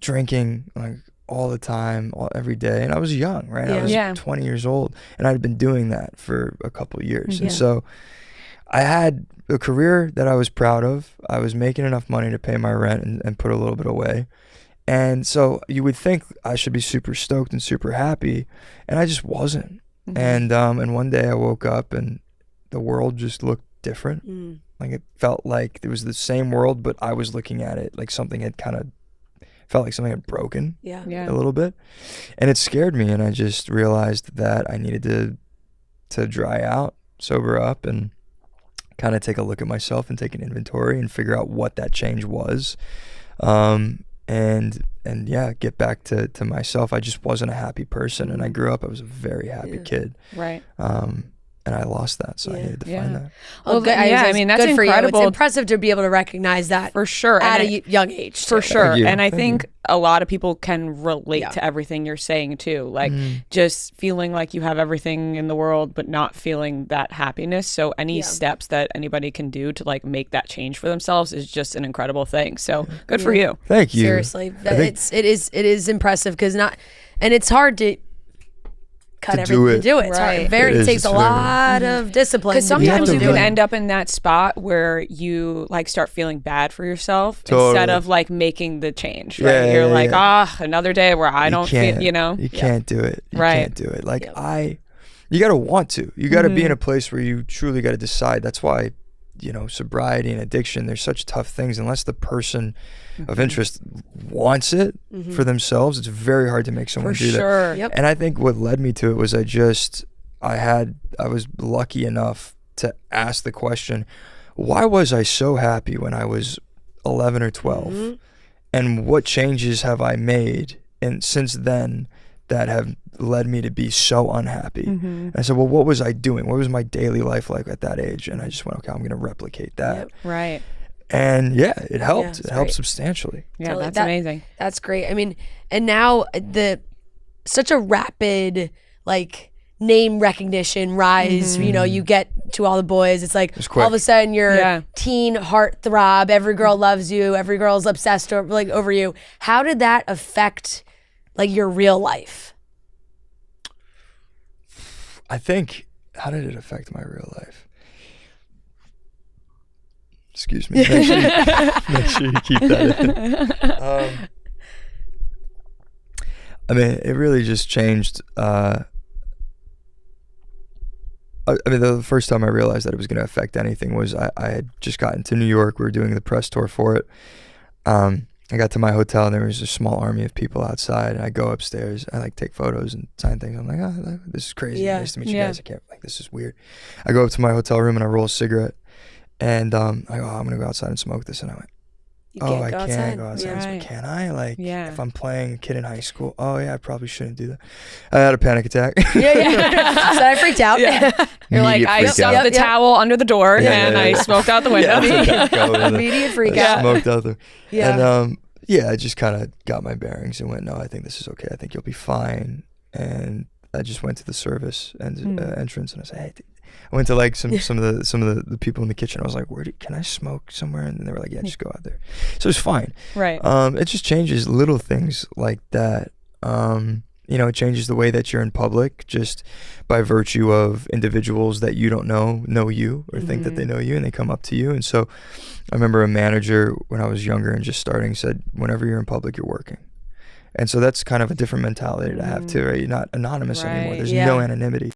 drinking like all the time, every day, and I was young, right? I was 20 years old, and I'd been doing that for a couple of years, and so I had a career that I was proud of. I was making enough money to pay my rent and put a little bit away. And so you would think I should be super stoked and super happy, and I just wasn't. And one day I woke up and the world just looked different. Like it felt like it was the same world, but I was looking at it like something had felt like something had broken a little bit. And it scared me, and I just realized that I needed to dry out, sober up, and kind of take a look at myself and take an inventory and figure out what that change was. And yeah, get back to myself. I just wasn't a happy person, and I grew up, I was a very happy kid. Right. And I lost that, so I needed to find that. Well, I mean, that's incredible. It's impressive to be able to recognize that for sure at a young age. For sure. And I think a lot of people can relate to everything you're saying too. Like just feeling like you have everything in the world, but not feeling that happiness. So any steps that anybody can do to like make that change for themselves is just an incredible thing. So good for you. Thank you. Seriously, it is impressive because and it's hard to cut everything to do it. Right. It takes a lot of discipline. Because sometimes you can end up in that spot where you like start feeling bad for yourself instead of like making the change. Right? You're like, another day where I don't feel, you know. You can't do it. You can't do it. Like you got to want to. You got to be in a place where you truly got to decide. That's why, you know, sobriety and addiction, they're such tough things. Unless the person of interest wants it for themselves, it's very hard to make someone do that. Yep. And I think what led me to it was I was lucky enough to ask the question, why was I so happy when I was 11 or 12? And what changes have I made and since then that have led me to be so unhappy? And I said, well, what was I doing? What was my daily life like at that age? And I just went, okay, I'm going to replicate that. Right. And it helped. It helped substantially. Yeah, totally. That's amazing. That's great. I mean, and now such a rapid like name recognition rise. You know, you get to all the boys. It's like all of a sudden you're teen heartthrob. Every girl loves you. Every girl's obsessed over you. How did that affect like your real life? I think, how did it affect my real life? Excuse me. Make sure you keep that in. I mean, it really just changed. I mean, the first time I realized that it was going to affect anything was I had just gotten to New York. We were doing the press tour for it. I got to my hotel and there was a small army of people outside, and I go upstairs. I like take photos and sign things. I'm like, oh, this is crazy. Nice to meet you guys. I can't, like, this is weird. I go up to my hotel room and I roll a cigarette, and I go, I'm gonna go outside and smoke this. And I went, I can't go outside. So can I? Like, if I'm playing a kid in high school, I probably shouldn't do that. I had a panic attack. So I freaked out. You're like, I stuffed the towel under the door and I smoked out the window. Immediate freak out. Smoked out there. And I just kind of got my bearings and went, no, I think this is okay. I think you'll be fine. And I just went to the service and entrance, and I said, hey. I went to like some of the people in the kitchen. I was like, can I smoke somewhere? And they were like, yeah, just go out there. So it's fine. Right. It just changes little things like that. You know, it changes the way that you're in public just by virtue of individuals that you don't know you or think that they know you, and they come up to you. And so I remember a manager when I was younger and just starting said, whenever you're in public, you're working. And so that's kind of a different mentality to have too, right? You're not anonymous anymore. There's no anonymity.